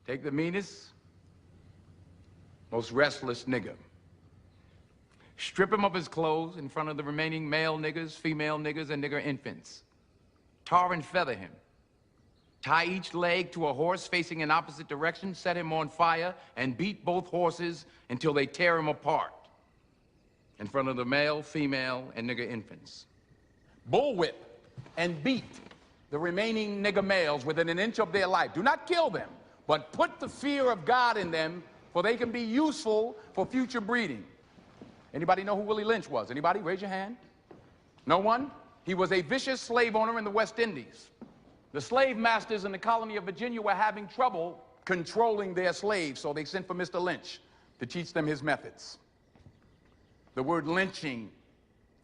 Take the meanest, most restless nigger. Strip him of his clothes in front of the remaining male niggers, female niggers, and nigger infants. Tar and feather him. Tie each leg to a horse facing in opposite direction, set him on fire, and beat both horses until they tear him apart in front of the male, female, and nigger infants. Bullwhip and beat the remaining nigger males within an inch of their life. Do not kill them, but put the fear of God in them, for they can be useful for future breeding. Anybody know who Willie Lynch was? Anybody? Raise your hand. No one? He was a vicious slave owner in the West Indies. The slave masters in the colony of Virginia were having trouble controlling their slaves, so they sent for Mr. Lynch to teach them his methods. The word lynching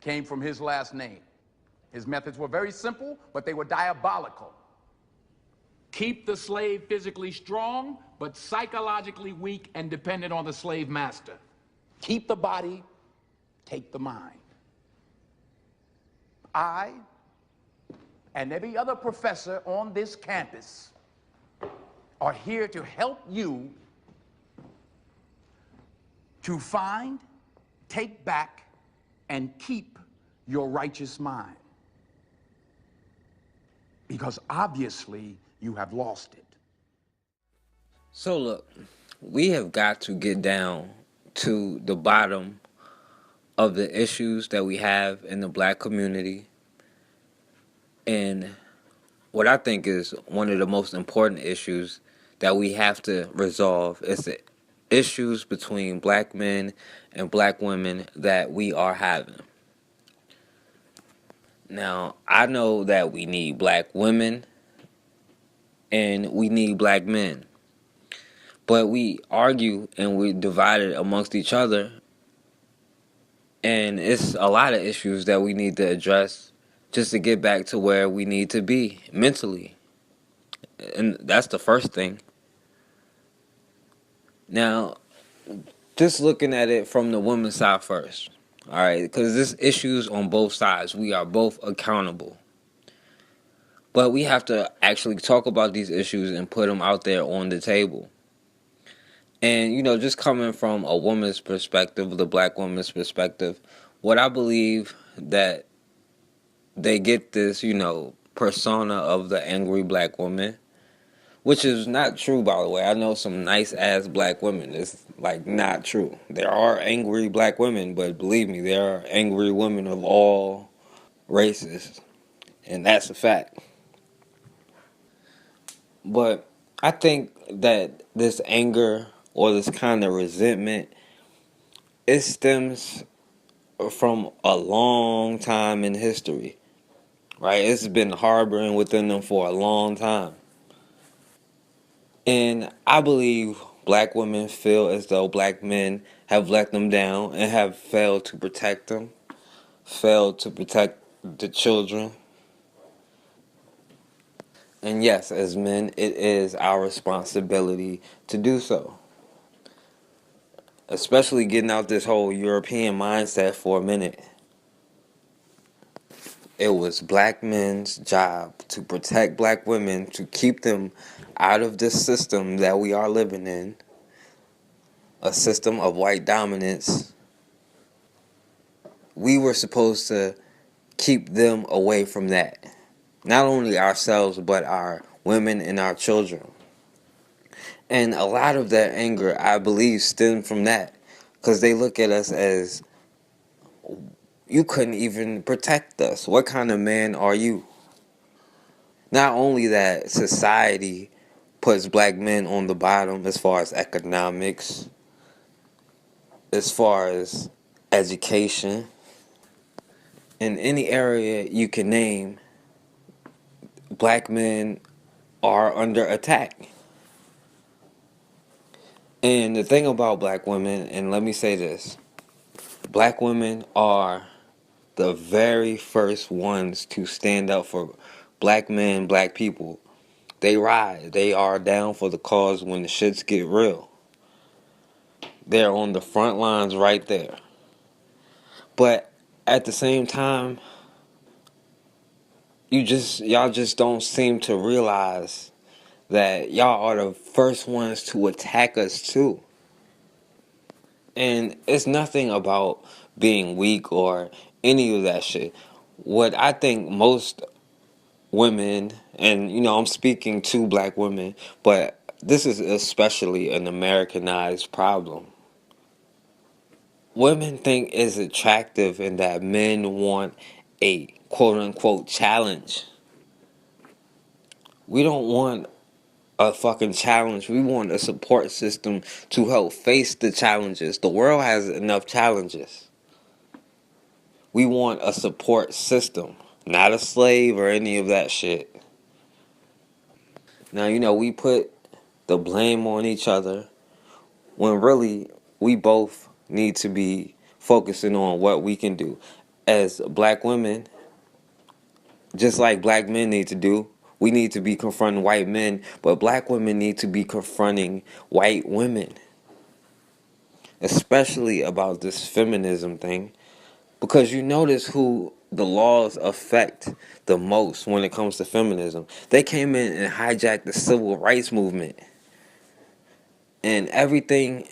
came from his last name. His methods were very simple, but they were diabolical. Keep the slave physically strong, but psychologically weak and dependent on the slave master. Keep the body, take the mind. I and every other professor on this campus are here to help you to find, take back, and keep your righteous mind. Because obviously you have lost it. So look, we have got to get down to the bottom of the issues that we have in the black community. And what I think is one of the most important issues that we have to resolve is the issues between black men and black women that we are having. Now, I know that we need black women and we need black men. But we argue and we divide it amongst each other. And it's a lot of issues that we need to address just to get back to where we need to be mentally. And that's the first thing. Now, just looking at it from the women's side first. All right, because there's issues on both sides. We are both accountable. But we have to actually talk about these issues and put them out there on the table. And, just coming from a woman's perspective, the black woman's perspective, what I believe that they get this, persona of the angry black woman, which is not true, by the way. I know some nice-ass black women. It's, not true. There are angry black women, but believe me, there are angry women of all races. And that's a fact. But I think that this anger or this kind of resentment, it stems from a long time in history, right? It's been harboring within them for a long time. And I believe black women feel as though black men have let them down and have failed to protect them, failed to protect the children. And yes, as men, it is our responsibility to do so. Especially getting out this whole European mindset for a minute. It was black men's job to protect black women, to keep them out of this system that we are living in, a system of white dominance. We were supposed to keep them away from that. Not only ourselves, but our women and our children. And a lot of that anger, I believe, stemmed from that. Because they look at us as, you couldn't even protect us. What kind of man are you? Not only that, society puts black men on the bottom as far as economics, as far as education. In any area you can name, black men are under attack. And the thing about black women, and let me say this, black women are the very first ones to stand up for black men, black people. They ride. They are down for the cause when the shits get real. They're on the front lines right there. But at the same time, y'all just don't seem to realize that y'all are the first ones to attack us too. And it's nothing about being weak or any of that shit. What I think most women, and I'm speaking to black women, but this is especially an Americanized problem. Women think it's attractive and that men want a quote unquote challenge. We don't want a fucking challenge. We want a support system to help face the challenges. The world has enough challenges. We want a support system, not a slave or any of that shit. Now, we put the blame on each other when really we both need to be focusing on what we can do. As black women, just like black men need to do, we need to be confronting white men, but black women need to be confronting white women. Especially about this feminism thing. Because you notice who the laws affect the most when it comes to feminism. They came in and hijacked the civil rights movement. And everything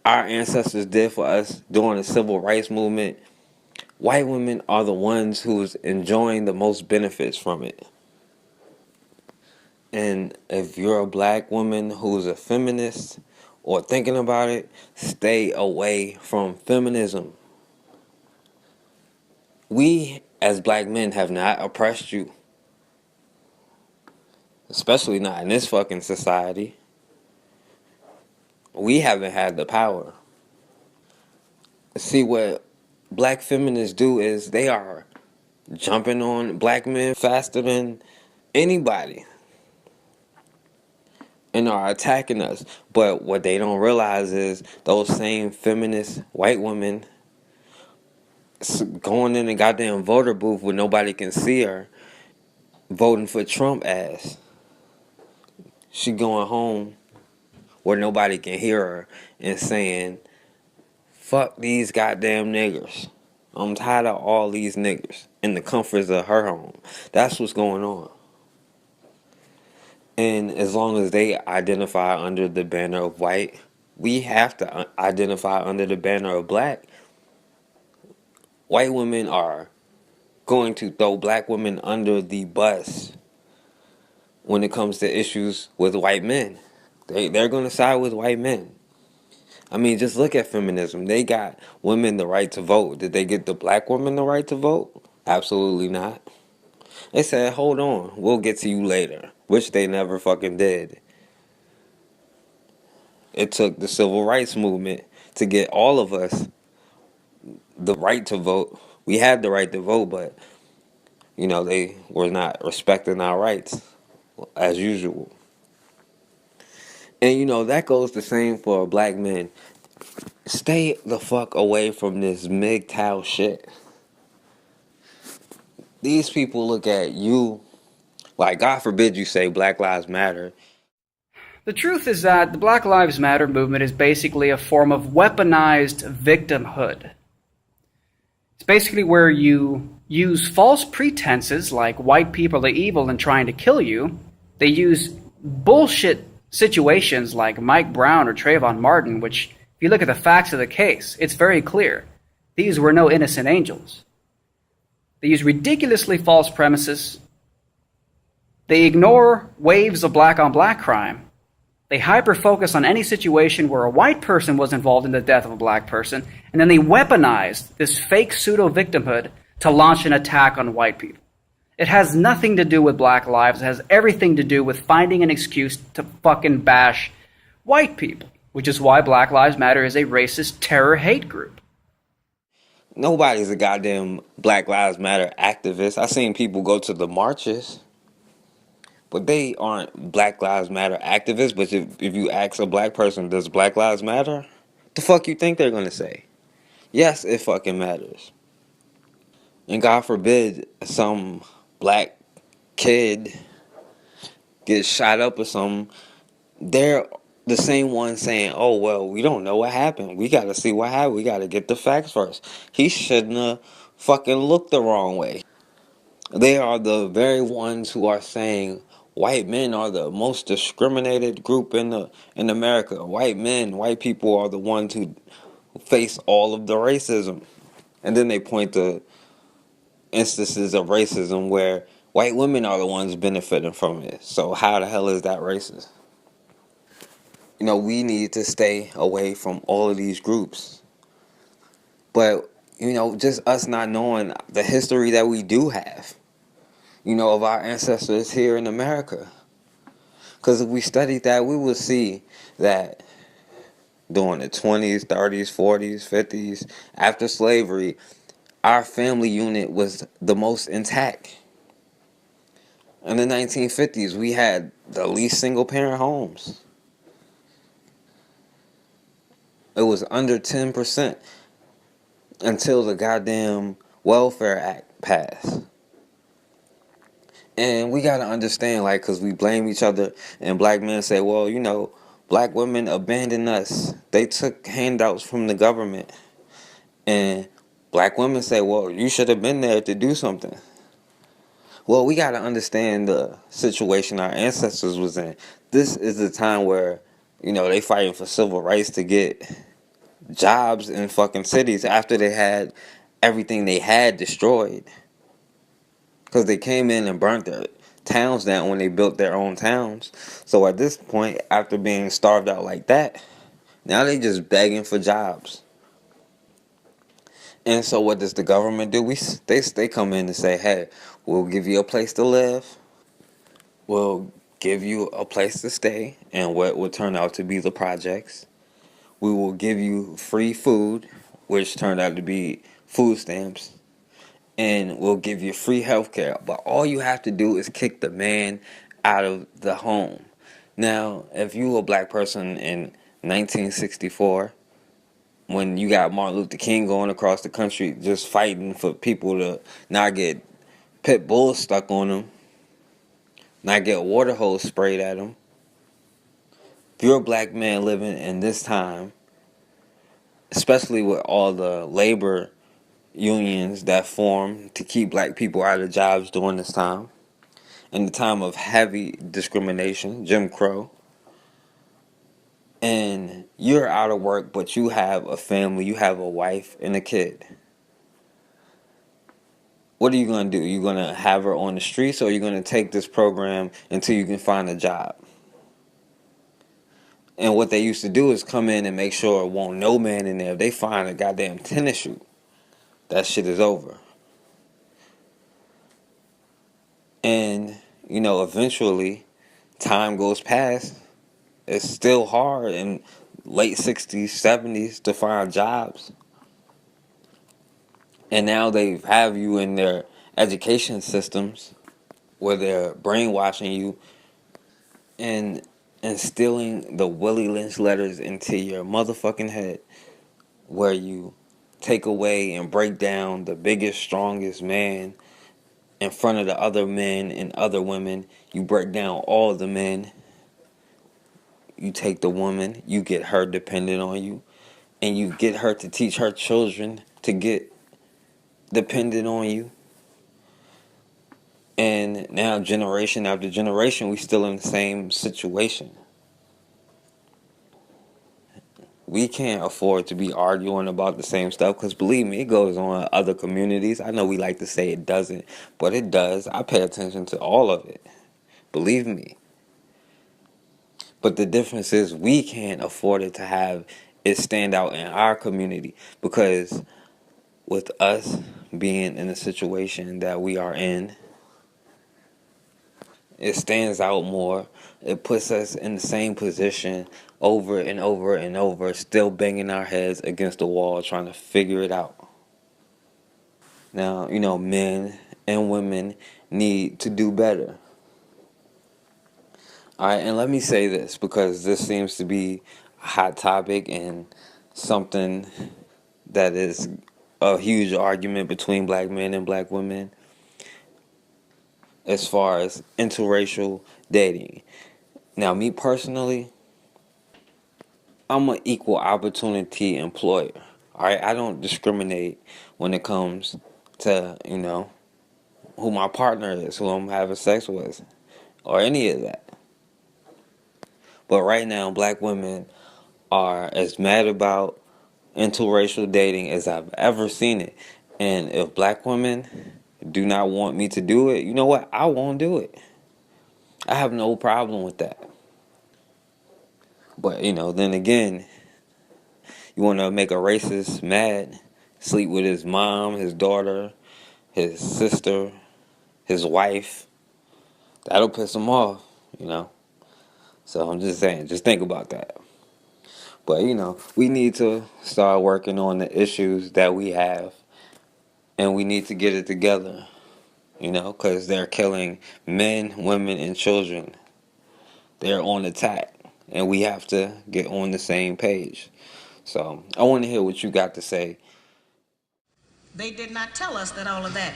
our ancestors did for us during the civil rights movement, white women are the ones who's enjoying the most benefits from it. And if you're a black woman who's a feminist or thinking about it, stay away from feminism. We, as black men, have not oppressed you. Especially not in this fucking society. We haven't had the power. See, what black feminists do is they are jumping on black men faster than anybody and are attacking us. But what they don't realize is those same feminist white women going in the goddamn voter booth where nobody can see her, voting for Trump ass. She going home where nobody can hear her and saying, fuck these goddamn niggers. I'm tired of all these niggers in the comforts of her home. That's what's going on. And as long as they identify under the banner of white, we have to identify under the banner of black. White women are going to throw black women under the bus when it comes to issues with white men. They're going to side with white men. I mean, just look at feminism. They got women the right to vote. Did they get the black women the right to vote? Absolutely not. They said, hold on, we'll get to you later, which they never fucking did. It took the civil rights movement to get all of us the right to vote. We had the right to vote, but, they were not respecting our rights as usual. And, that goes the same for black men. Stay the fuck away from this MGTOW shit. These people look at you like, God forbid you say Black Lives Matter. The truth is that the Black Lives Matter movement is basically a form of weaponized victimhood. It's basically where you use false pretenses like white people are evil and trying to kill you. They use bullshit situations like Mike Brown or Trayvon Martin, which, if you look at the facts of the case, it's very clear. These were no innocent angels. They use ridiculously false premises. They ignore waves of black-on-black crime. They hyper-focus on any situation where a white person was involved in the death of a black person, and then they weaponized this fake pseudo-victimhood to launch an attack on white people. It has nothing to do with black lives. It has everything to do with finding an excuse to fucking bash white people, which is why Black Lives Matter is a racist terror hate group. Nobody's a goddamn Black Lives Matter activist. I've seen people go to the marches, but they aren't Black Lives Matter activists. But if you ask a black person, does Black Lives Matter? The fuck you think they're gonna say? Yes, it fucking matters. And God forbid some black kid gets shot up or something, they're the same ones saying, oh, well, we don't know what happened. We got to see what happened. We got to get the facts first. He shouldn't have fucking looked the wrong way. They are the very ones who are saying white men are the most discriminated group in America. White people are the ones who face all of the racism. And then they point to instances of racism where white women are the ones benefiting from it. So how the hell is that racist? We need to stay away from all of these groups. But, just us not knowing the history that we do have, of our ancestors here in America. Because if we studied that, we would see that during the 20s, 30s, 40s, 50s, after slavery, our family unit was the most intact. In the 1950s, we had the least single parent homes. It was under 10% until the goddamn Welfare Act passed. And we gotta understand, because we blame each other, and black men say, well, black women abandoned us. They took handouts from the government. And black women say, well, you should have been there to do something. Well, we gotta understand the situation our ancestors was in. This is the time where, they fighting for civil rights to get jobs in fucking cities after they had everything they had destroyed. Because they came in and burnt their towns down when they built their own towns. So at this point, after being starved out like that, now they just begging for jobs. And so what does the government do? They come in and say, hey, we'll give you a place to live. We'll give you a place to stay and what will turn out to be the projects. We will give you free food, which turned out to be food stamps. And we'll give you free health care. But all you have to do is kick the man out of the home. Now, if you were a black person in 1964, when you got Martin Luther King going across the country just fighting for people to not get pit bulls stuck on them, not get water hose sprayed at them. If you're a black man living in this time, especially with all the labor unions that form to keep black people out of jobs during this time, in the time of heavy discrimination, Jim Crow, and you're out of work, but you have a family, you have a wife and a kid. What are you going to do? You're going to have her on the streets, or you're going to take this program until you can find a job? And what they used to do is come in and make sure there won't no man in there. If they find a goddamn tennis shoe, that shit is over. And, eventually, time goes past. It's still hard in late 60s, 70s to find jobs. And now they have you in their education systems where they're brainwashing you and instilling the Willie Lynch letters into your motherfucking head, where you take away and break down the biggest, strongest man in front of the other men and other women. You break down all the men. You take the woman, you get her dependent on you, and you get her to teach her children to get dependent on you. And now, generation after generation, we still in the same situation. We can't afford to be arguing about the same stuff, because believe me, it goes on in other communities. I know we like to say it doesn't, but it does. I pay attention to all of it. Believe me. But the difference is we can't afford it to have it stand out in our community, because with us being in the situation that we are in, it stands out more. It puts us in the same position over and over and over, still banging our heads against the wall trying to figure it out. Now, men and women need to do better. Alright, and let me say this, because this seems to be a hot topic and something that is a huge argument between black men and black women as far as interracial dating. Now, me personally, I'm an equal opportunity employer. Alright, I don't discriminate when it comes to, who my partner is, who I'm having sex with, or any of that. But right now, black women are as mad about interracial dating as I've ever seen it. And if black women do not want me to do it, you know what? I won't do it. I have no problem with that. But, then again, you want to make a racist mad, sleep with his mom, his daughter, his sister, his wife. That'll piss him off, So I'm just saying, just think about that. But, we need to start working on the issues that we have. And we need to get it together, because they're killing men, women, and children. They're on attack. And we have to get on the same page. So I want to hear what you got to say. They did not tell us that all of that,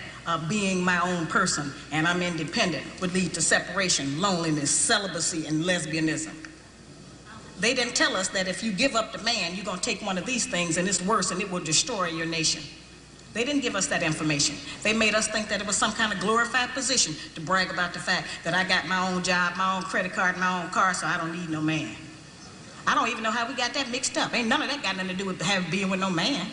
being my own person and I'm independent, would lead to separation, loneliness, celibacy, and lesbianism. They didn't tell us that if you give up the man, you're going to take one of these things and it's worse and it will destroy your nation. They didn't give us that information. They made us think that it was some kind of glorified position to brag about the fact that I got my own job, my own credit card, my own car, so I don't need no man. I don't even know how we got that mixed up. Ain't none of that got nothing to do with being with no man.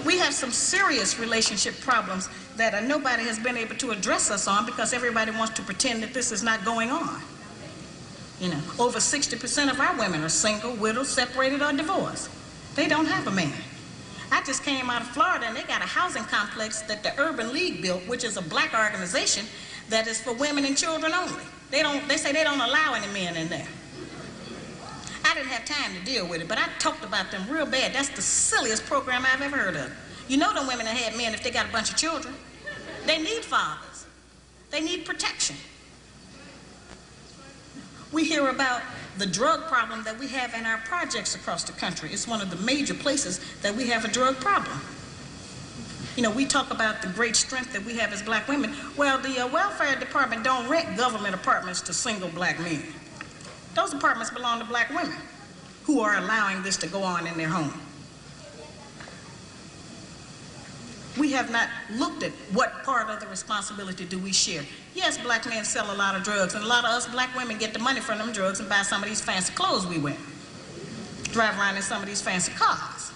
We have some serious relationship problems that nobody has been able to address us on because everybody wants to pretend that this is not going on. Over 60% of our women are single, widowed, separated, or divorced. They don't have a man. I just came out of Florida and they got a housing complex that the Urban League built, which is a black organization that is for women and children only. They say they don't allow any men in there. I didn't have time to deal with it, but I talked about them real bad. That's the silliest program I've ever heard of. Them women that had men if they got a bunch of children. They need fathers. They need protection. We hear about the drug problem that we have in our projects across the country. It's one of the major places that we have a drug problem. We talk about the great strength that we have as black women. Well, the welfare department don't rent government apartments to single black men. Those apartments belong to black women who are allowing this to go on in their home. We have not looked at what part of the responsibility do we share. Yes, black men sell a lot of drugs, and a lot of us black women get the money from them drugs and buy some of these fancy clothes we wear. Drive around in some of these fancy cars.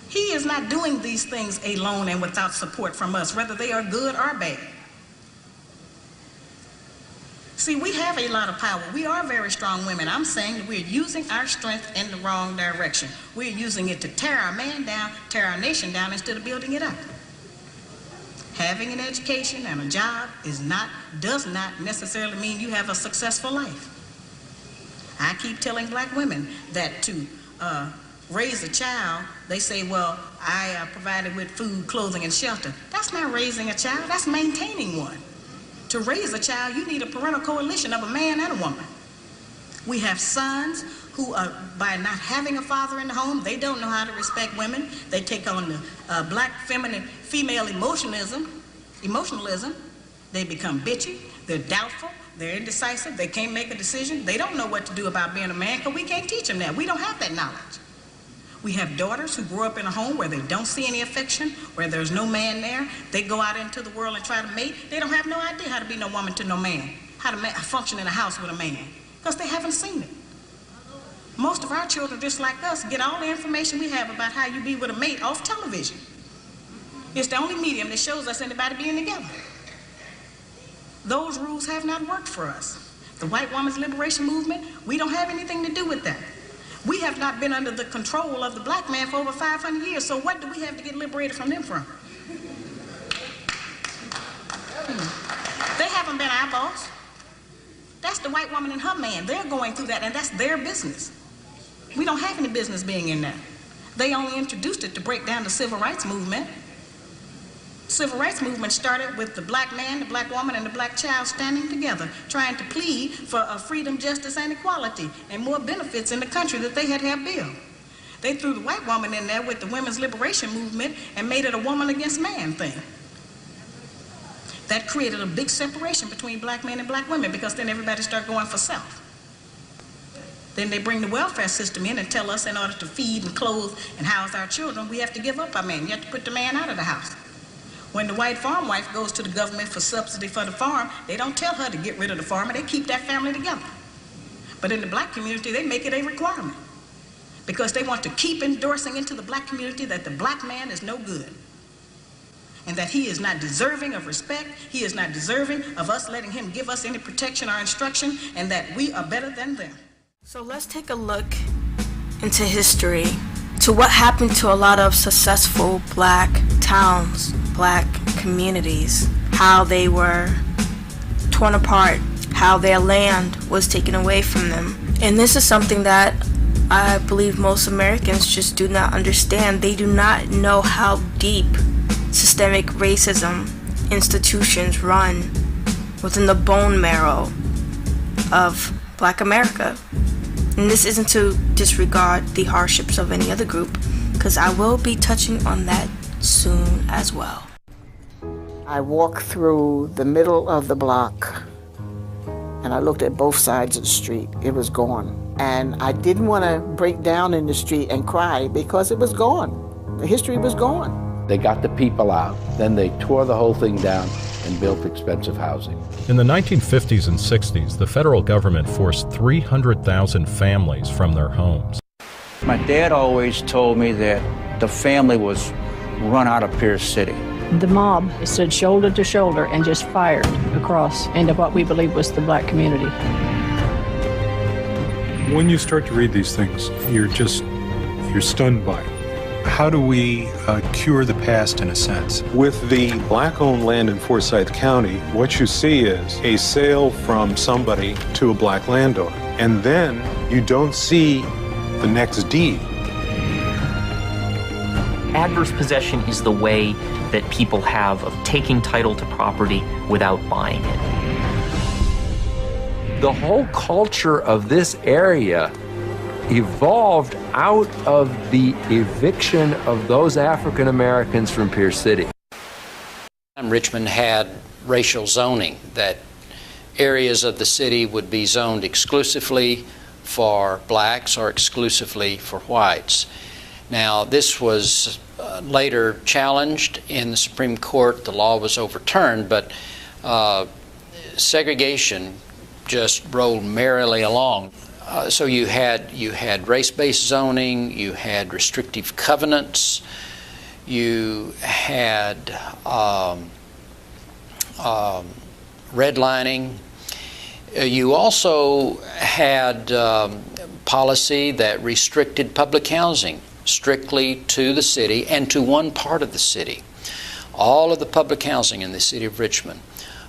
He is not doing these things alone and without support from us, whether they are good or bad. See, we have a lot of power. We are very strong women. I'm saying that we're using our strength in the wrong direction. We're using it to tear our man down, tear our nation down, instead of building it up. Having an education and a job does not necessarily mean you have a successful life. I keep telling black women that to raise a child, they say, well, I provided with food, clothing, and shelter. That's not raising a child, that's maintaining one. To raise a child, you need a parental coalition of a man and a woman. We have sons who, by not having a father in the home, they don't know how to respect women. They take on the black female emotionalism. They become bitchy, they're doubtful, they're indecisive, they can't make a decision. They don't know what to do about being a man because we can't teach them that. We don't have that knowledge. We have daughters who grow up in a home where they don't see any affection, where there's no man there. They go out into the world and try to mate. They don't have no idea how to be no woman to no man, how to function in a house with a man, because they haven't seen it. Most of our children, just like us, get all the information we have about how you be with a mate off television. It's the only medium that shows us anybody being together. Those rules have not worked for us. The white woman's liberation movement, we don't have anything to do with that. We have not been under the control of the black man for over 500 years, so what do we have to get liberated from them from? They haven't been our boss. That's the white woman and her man. They're going through that, and that's their business. We don't have any business being in that. They only introduced it to break down the civil rights movement. Civil rights movement started with the black man, the black woman, and the black child standing together, trying to plead for freedom, justice, and equality, and more benefits in the country that they had built. They threw the white woman in there with the women's liberation movement and made it a woman against man thing. That created a big separation between black men and black women because then everybody started going for self. Then they bring the welfare system in and tell us in order to feed and clothe and house our children, we have to give up our man. You have to put the man out of the house. When the white farm wife goes to the government for subsidy for the farm, they don't tell her to get rid of the farmer, they keep that family together. But in the black community, they make it a requirement because they want to keep endorsing into the black community that the black man is no good and that he is not deserving of respect, he is not deserving of us letting him give us any protection or instruction, and that we are better than them. So let's take a look into history, to what happened to a lot of successful black towns, black communities, how they were torn apart, how their land was taken away from them. And this is something that I believe most Americans just do not understand. They do not know how deep systemic racism institutions run within the bone marrow of Black America. And this isn't to disregard the hardships of any other group, because I will be touching on that soon as well. I walked through the middle of the block and I looked at both sides of the street. It was gone. And I didn't want to break down in the street and cry because it was gone. The history was gone. They got the people out, then they tore the whole thing down and built expensive housing. In the 1950s and 60s, the federal government forced 300,000 families from their homes. My dad always told me that the family was run out of Pierce City. The mob stood shoulder to shoulder and just fired across into what we believe was the black community. When you start to read these things, you're stunned by it. How do we cure the past in a sense? With the black-owned land in Forsyth County, what you see is a sale from somebody to a black landowner. And then you don't see the next deed. Adverse possession is the way that people have of taking title to property without buying it. The whole culture of this area evolved out of the eviction of those African Americans from Pierce City. Richmond had racial zoning, that areas of the city would be zoned exclusively for blacks or exclusively for whites. Now, this was later challenged in the Supreme Court. The law was overturned, but segregation just rolled merrily along. So you had race-based zoning, you had restrictive covenants, you had redlining. You also had policy that restricted public housing strictly to the city and to one part of the city. All of the public housing in the city of Richmond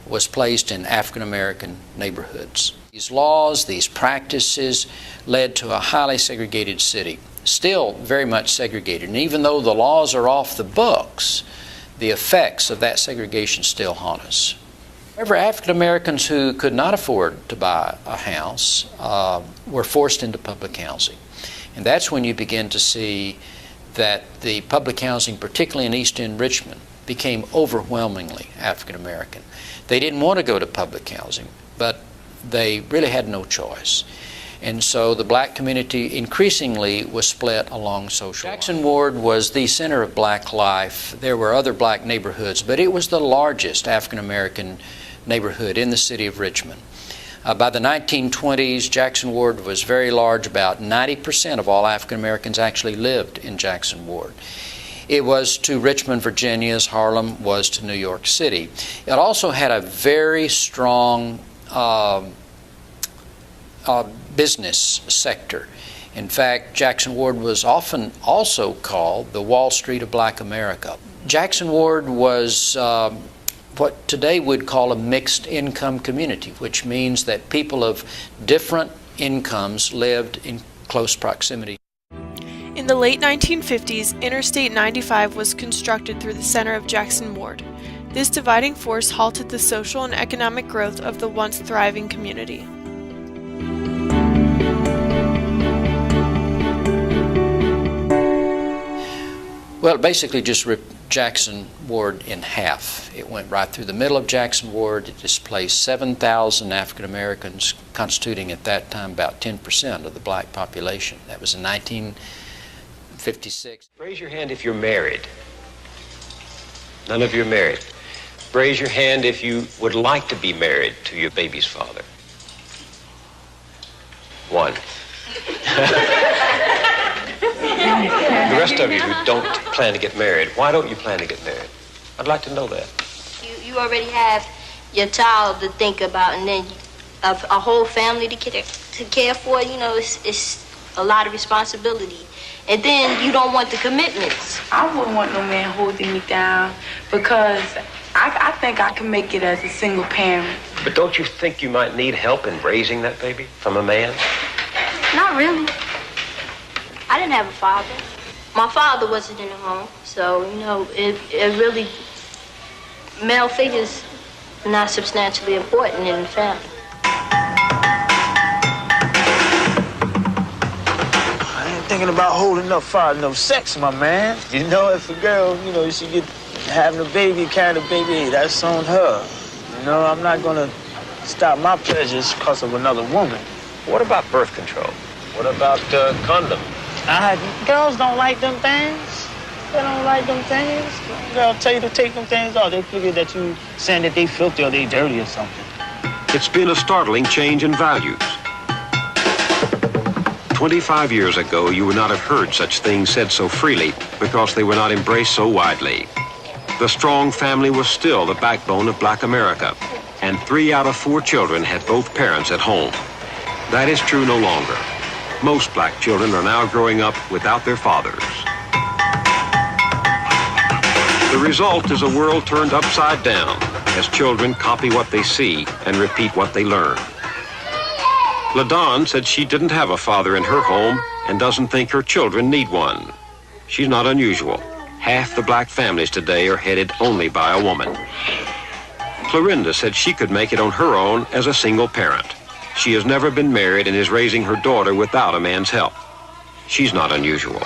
was placed in African American neighborhoods. These laws, these practices led to a highly segregated city, still very much segregated. And even though the laws are off the books, the effects of that segregation still haunt us. However, African Americans who could not afford to buy a house were forced into public housing. And that's when you begin to see that the public housing, particularly in East End Richmond, became overwhelmingly African American. They didn't want to go to public housing, but they really had no choice. And so the black community increasingly was split along social lines. Jackson Ward was the center of black life. There were other black neighborhoods, but it was the largest African American neighborhood in the city of Richmond. By the 1920s, Jackson Ward was very large. About 90% of all African Americans actually lived in Jackson Ward. It was to Richmond, Virginia, as Harlem was to New York City. It also had a very strong business sector. In fact, Jackson Ward was often also called the Wall Street of Black America. Jackson Ward was what today we'd call a mixed income community, which means that people of different incomes lived in close proximity. In the late 1950s, Interstate 95 was constructed through the center of Jackson Ward. This dividing force halted the social and economic growth of the once thriving community. Well, it basically just ripped Jackson Ward in half. It went right through the middle of Jackson Ward. It displaced 7,000 African Americans, constituting at that time about 10% of the black population. That was in 1956. Raise your hand if you're married. None of you are married. Raise your hand if you would like to be married to your baby's father. 1. The rest of you who don't plan to get married, why don't you plan to get married? I'd like to know that. You already have your child to think about, and then a whole family to care for. You know, it's a lot of responsibility. And then you don't want the commitments. I wouldn't want no man holding me down because I think I can make it as a single parent. But don't you think you might need help in raising that baby from a man? Not really. I didn't have a father. My father wasn't in the home, so, you know, it really, male figures are not substantially important in the family. Thinking about holding up for no sex, my man. You know, if a girl, you know, she get having a baby, carrying a baby, hey, that's on her. You know, I'm not gonna stop my pleasures because of another woman. What about birth control? What about condom? Girls don't like them things. They don't like them things. Girl tell you to take them things off. They figure that you saying that they filthy or they dirty or something. It's been a startling change in values. 25 years ago, you would not have heard such things said so freely because they were not embraced so widely. The strong family was still the backbone of Black America, and 3 out of 4 children had both parents at home. That is true no longer. Most black children are now growing up without their fathers. The result is a world turned upside down as children copy what they see and repeat what they learn. LaDawn said she didn't have a father in her home and doesn't think her children need one. She's not unusual. Half the black families today are headed only by a woman. Clorinda said she could make it on her own as a single parent. She has never been married and is raising her daughter without a man's help. She's not unusual.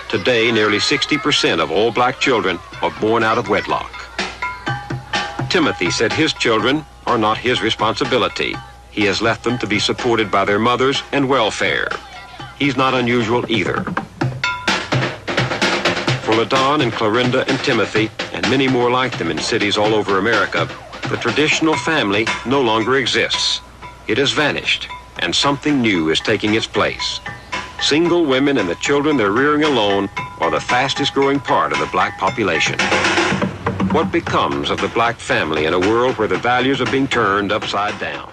Today, nearly 60% of all black children are born out of wedlock. Timothy said his children are not his responsibility. He has left them to be supported by their mothers and welfare. He's not unusual either. For LaDawn and Clorinda and Timothy, and many more like them in cities all over America, the traditional family no longer exists. It has vanished, and something new is taking its place. Single women and the children they're rearing alone are the fastest growing part of the black population. What becomes of the black family in a world where the values are being turned upside down?